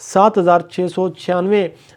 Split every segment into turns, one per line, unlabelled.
7696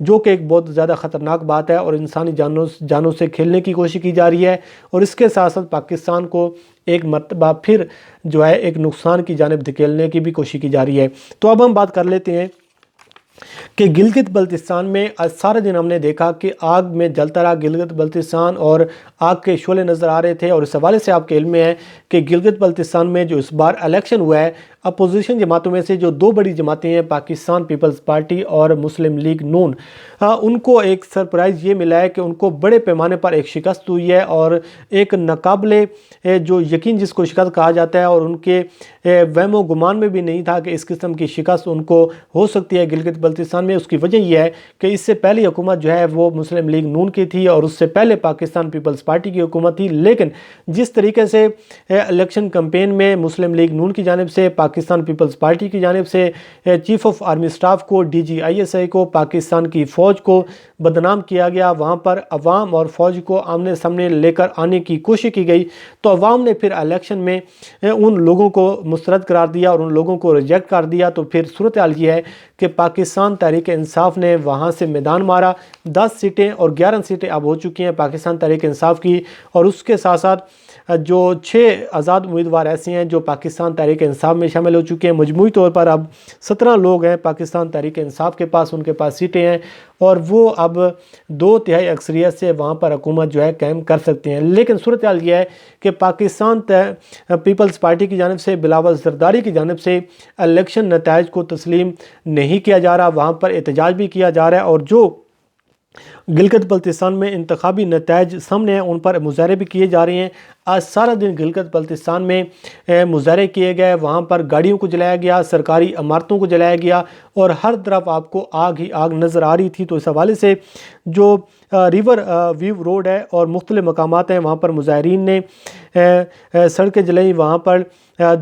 جو کہ ایک بہت زیادہ خطرناک بات ہے اور انسانی جانوں سے کھیلنے کی کوشش کی جا رہی ہے، اور اس کے ساتھ ساتھ پاکستان کو ایک مرتبہ پھر جو ہے ایک نقصان کی جانب دھکیلنے کی بھی کوشش کی جا رہی ہے۔ تو اب ہم بات کر لیتے ہیں کہ گلگت بلتستان میں آج سارا دن ہم نے دیکھا کہ آگ میں جلتا رہا گلگت بلتستان، اور آگ کے شعلے نظر آ رہے تھے، اور اس حوالے سے آپ کے علم میں ہے کہ گلگت بلتستان میں جو اس بار الیکشن ہوا ہے، اپوزیشن جماعتوں میں سے جو دو بڑی جماعتیں ہیں، پاکستان پیپلز پارٹی اور مسلم لیگ نون، ان کو ایک سرپرائز یہ ملا ہے کہ ان کو بڑے پیمانے پر ایک شکست ہوئی ہے، اور ایک ناقابل جو یقین جس کو شکست کہا جاتا ہے، اور ان کے وہم و گمان میں بھی نہیں تھا کہ اس قسم کی شکست ان کو ہو سکتی ہے گلگت بلتستان میں۔ اس کی وجہ یہ ہے کہ اس سے پہلی حکومت جو ہے وہ مسلم لیگ نون کی تھی، اور اس سے پہلے پاکستان پیپلز پارٹی کی حکومت تھی، لیکن جس طریقے سے الیکشن کمپین میں مسلم لیگ نون کی جانب سے، پاکستان پیپلز پارٹی کی جانب سے چیف آف آرمی سٹاف کو، DGISI کو، پاکستان کی فوج کو بدنام کیا گیا، وہاں پر عوام اور فوج کو آمنے سامنے لے کر آنے کی کوشش کی گئی، تو عوام نے پھر الیکشن میں ان لوگوں کو مسترد قرار دیا اور ان لوگوں کو ریجیکٹ کر دیا۔ تو پھر صورتحال یہ ہے کہ پاکستان تحریک انصاف نے وہاں سے میدان مارا، 10 سیٹیں اور 11 سیٹیں اب ہو چکی ہیں پاکستان تحریک انصاف کی، اور اس کے ساتھ ساتھ جو 6 آزاد امیدوار ایسے ہیں جو پاکستان تحریک انصاف میں شامل ہو چکے ہیں۔ مجموعی طور پر اب 17 لوگ ہیں پاکستان تحریک انصاف کے پاس، ان کے پاس سیٹیں ہیں، اور وہ اب 2/3 اکثریت سے وہاں پر حکومت جو ہے قائم کر سکتے ہیں۔ لیکن صورتحال یہ ہے کہ پاکستان پیپلز پارٹی کی جانب سے، بلاول زرداری کی جانب سے الیکشن نتائج کو تسلیم نہیں کیا جا رہا، وہاں پر احتجاج بھی کیا جا رہا ہے، اور جو گلگت بلتستان میں انتخابی نتائج سامنے ہیں ان پر مظاہرے بھی کیے جا رہے ہیں۔ آج سارا دن گلگت بلتستان میں مظاہرے کیے گئے، وہاں پر گاڑیوں کو جلایا گیا، سرکاری عمارتوں کو جلایا گیا، اور ہر طرف آپ کو آگ ہی آگ نظر آ رہی تھی۔ تو اس حوالے سے جو ریور ویو روڈ ہے اور مختلف مقامات ہیں، وہاں پر مظاہرین نے سڑکیں جلائیں، وہاں پر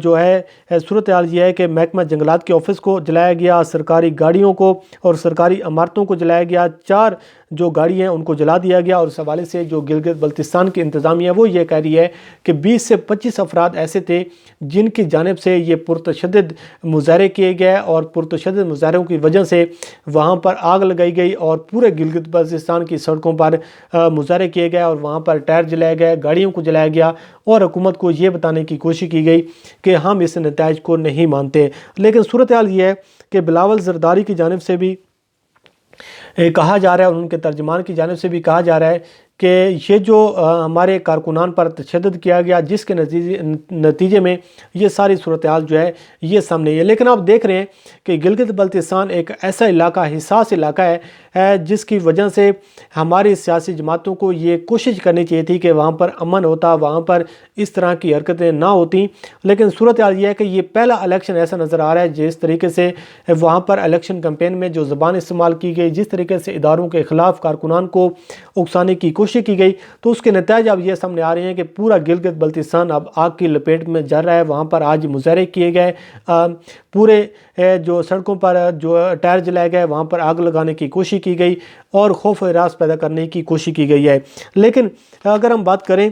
جو ہے صورتحال یہ ہے کہ محکمہ جنگلات کے آفس کو جلایا گیا، سرکاری گاڑیوں کو اور سرکاری عمارتوں کو جلایا گیا، 4 جو گاڑی ہیں ان کو جلا دیا گیا، اور اس حوالے سے جو گلگت بلتستان کی انتظامیہ وہ یہ کہہ رہی ہے کہ 20 سے 25 افراد ایسے تھے جن کی جانب سے یہ پرتشدد مظاہرے کیے گئے، اور پرتشدد مظاہروں کی وجہ سے وہاں پر آگ لگائی گئی، اور پورے گلگت بلتستان کی سڑکوں پر مظاہرے کیے گئے، اور وہاں پر ٹائر جلائے گئے، گاڑیوں کو جلایا گیا، اور حکومت کو یہ بتانے کی کوشش کی گئی کہ ہم اس نتائج کو نہیں مانتے۔ لیکن صورتحال یہ ہے کہ بلاول زرداری کی جانب سے بھی کہا جا رہا ہے، اور ان کے ترجمان کی جانب سے بھی کہا جا رہا ہے کہ یہ جو ہمارے کارکنان پر تشدد کیا گیا، جس کے نتیجے میں یہ ساری صورتحال جو ہے یہ سامنے ہے۔ لیکن آپ دیکھ رہے ہیں کہ گلگت بلتستان ایک ایسا علاقہ، حساس علاقہ ہے جس کی وجہ سے ہماری سیاسی جماعتوں کو یہ کوشش کرنی چاہیے تھی کہ وہاں پر امن ہوتا، وہاں پر اس طرح کی حرکتیں نہ ہوتی۔ لیکن صورتحال یہ ہے کہ یہ پہلا الیکشن ایسا نظر آ رہا ہے جس طریقے سے وہاں پر الیکشن کمپین میں جو زبان استعمال کی گئی، جس طریقے سے اداروں کے خلاف کارکنان کو اکسانے کی کوشش کی گئی، تو اس کے نتائج اب یہ سامنے آ رہے ہیں کہ پورا گلگت بلتستان اب آگ کی لپیٹ میں جا رہا ہے۔ وہاں پر آج مظاہرے کیے گئے، پورے جو سڑکوں پر جو ٹائر جلائے گئے، وہاں پر آگ لگانے کی کوشش کی گئی، اور خوف و ہراس پیدا کرنے کی کوشش کی گئی ہے۔ لیکن اگر ہم بات کریں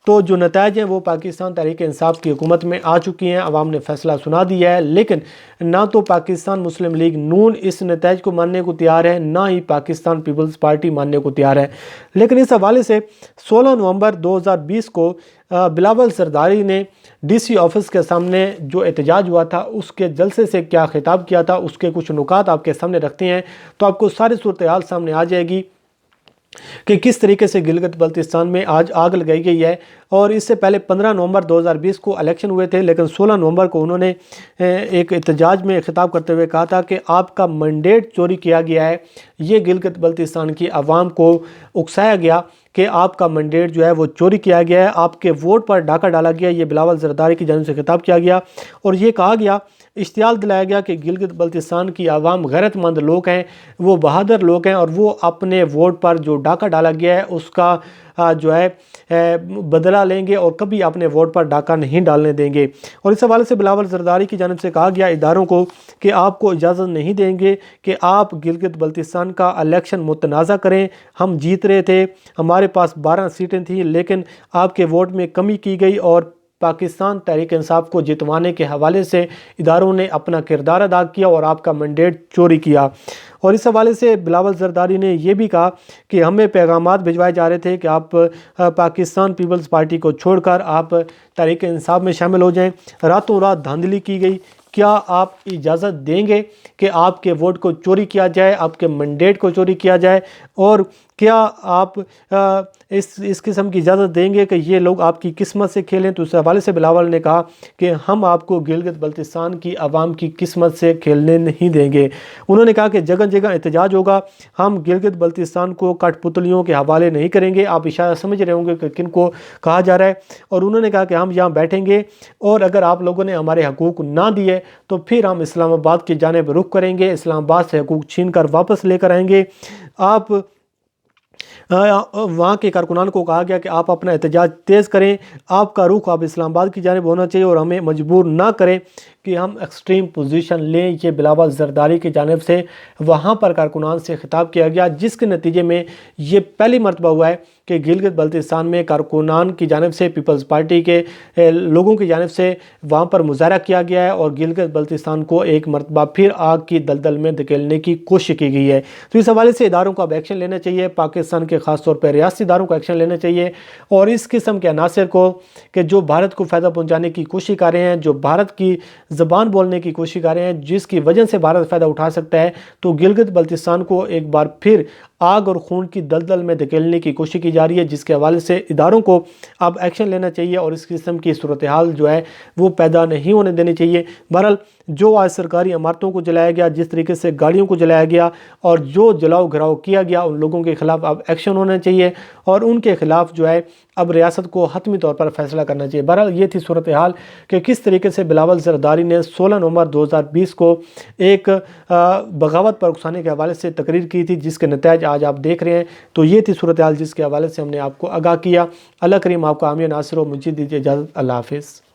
تو جو نتائج ہیں وہ پاکستان تحریک انصاف کی حکومت میں آ چکی ہیں، عوام نے فیصلہ سنا دیا ہے، لیکن نہ تو پاکستان مسلم لیگ نون اس نتائج کو ماننے کو تیار ہے، نہ ہی پاکستان پیپلز پارٹی ماننے کو تیار ہے۔ لیکن اس حوالے سے 16 نومبر 2020 کو بلاول زرداری نے DC آفس کے سامنے جو احتجاج ہوا تھا اس کے جلسے سے کیا خطاب کیا تھا، اس کے کچھ نکات آپ کے سامنے رکھتے ہیں، تو آپ کو ساری صورتحال سامنے آ جائے گی کہ کس طریقے سے گلگت بلتستان میں آج آگ لگائی گئی ہے۔ اور اس سے پہلے 15 نومبر 2020 کو الیکشن ہوئے تھے، لیکن 16 نومبر کو انہوں نے ایک احتجاج میں خطاب کرتے ہوئے کہا تھا کہ آپ کا مینڈیٹ چوری کیا گیا ہے، یہ گلگت بلتستان کی عوام کو اکسایا گیا کہ آپ کا مینڈیٹ جو ہے وہ چوری کیا گیا ہے، آپ کے ووٹ پر ڈاکہ ڈالا گیا۔ یہ بلاول زرداری کی جانب سے خطاب کیا گیا، اور یہ کہا گیا، اشتعال دلایا گیا کہ گلگت بلتستان کی عوام غیرت مند لوگ ہیں، وہ بہادر لوگ ہیں، اور وہ اپنے ووٹ پر جو ڈاکہ ڈالا گیا ہے اس کا جو ہے بدلہ لیں گے، اور کبھی اپنے ووٹ پر ڈاکہ نہیں ڈالنے دیں گے۔ اور اس حوالے سے بلاول زرداری کی جانب سے کہا گیا اداروں کو کہ آپ کو اجازت نہیں دیں گے کہ آپ گلگت بلتستان کا الیکشن متنازع کریں، ہم جیت رہے تھے، ہمارے پاس 12 سیٹیں تھیں، لیکن آپ کے ووٹ میں کمی کی گئی، اور پاکستان تحریک انصاف کو جتوانے کے حوالے سے اداروں نے اپنا کردار ادا کیا اور آپ کا مینڈیٹ چوری کیا۔ اور اس حوالے سے بلاول زرداری نے یہ بھی کہا کہ ہمیں پیغامات بھجوائے جا رہے تھے کہ آپ پاکستان پیپلز پارٹی کو چھوڑ کر آپ تحریک انصاف میں شامل ہو جائیں، راتوں رات دھاندلی کی گئی۔ کیا آپ اجازت دیں گے کہ آپ کے ووٹ کو چوری کیا جائے، آپ کے منڈیٹ کو چوری کیا جائے؟ اور کیا آپ اس قسم کی اجازت دیں گے کہ یہ لوگ آپ کی قسمت سے کھیلیں؟ تو اس حوالے سے بلاول نے کہا کہ ہم آپ کو گلگت بلتستان کی عوام کی قسمت سے کھیلنے نہیں دیں گے۔ انہوں نے کہا کہ جگہ جگہ احتجاج ہوگا، ہم گلگت بلتستان کو کٹ پتلیوں کے حوالے نہیں کریں گے۔ آپ اشارہ سمجھ رہے ہوں گے کہ کن کو کہا جا رہا ہے۔ اور انہوں نے کہا کہ ہم یہاں بیٹھیں گے اور اگر آپ لوگوں نے ہمارے حقوق نہ دیے تو پھر ہم اسلام آباد کی جانب رخ کریں گے، اسلام آباد سے حقوق چھین کر واپس لے کر آئیں گے۔ آپ وہاں کے کارکنان کو کہا گیا کہ آپ اپنا احتجاج تیز کریں، آپ کا رخ آپ اسلام آباد کی جانب ہونا چاہیے اور ہمیں مجبور نہ کریں کہ ہم ایکسٹریم پوزیشن لیں۔ یہ بلاول زرداری کی جانب سے وہاں پر کارکنان سے خطاب کیا گیا، جس کے نتیجے میں یہ پہلی مرتبہ ہوا ہے کہ گلگت بلتستان میں کارکنان کی جانب سے پیپلز پارٹی کے لوگوں کی جانب سے وہاں پر مظاہرہ کیا گیا ہے اور گلگت بلتستان کو ایک مرتبہ پھر آگ کی دلدل میں دھکیلنے کی کوشش کی گئی ہے۔ تو اس حوالے سے اداروں کو اب ایکشن لینا چاہیے، پاکستان کے خاص طور پہ ریاستی اداروں کو ایکشن لینا چاہیے اور اس قسم کے عناصر کو کہ جو بھارت کو فائدہ پہنچانے کی کوشش کر رہے ہیں، جو بھارت کی زبان بولنے کی کوشش کر رہے ہیں، جس کی وجہ سے بھارت فائدہ اٹھا سکتا ہے، تو گلگت بلتستان کو ایک بار پھر آگ اور خون کی دلدل میں دھکیلنے کی کوشش کی جا رہی ہے، جس کے حوالے سے اداروں کو اب ایکشن لینا چاہیے اور اس قسم کی صورتحال جو ہے وہ پیدا نہیں ہونے دینی چاہیے۔ بہرحال جو آج سرکاری عمارتوں کو جلایا گیا، جس طریقے سے گاڑیوں کو جلایا گیا اور جو جلاؤ گھراؤ کیا گیا، ان لوگوں کے خلاف اب ایکشن ہونا چاہیے اور ان کے خلاف جو ہے اب ریاست کو حتمی طور پر فیصلہ کرنا چاہیے۔ بہرحال یہ تھی صورتحال کہ کس طریقے سے بلاول زرداری نے 16 نومبر 2020 کو ایک بغاوت پر اکسانے کے حوالے سے تقریر کی تھی، جس کے نتائج آج آپ دیکھ رہے ہیں۔ تو یہ تھی صورتحال جس کے حوالے سے ہم نے آپ کو آگاہ کیا۔ اللہ کریم آپ کا حامی و ناصر و مجید دیجیے اجازت۔ اللہ حافظ۔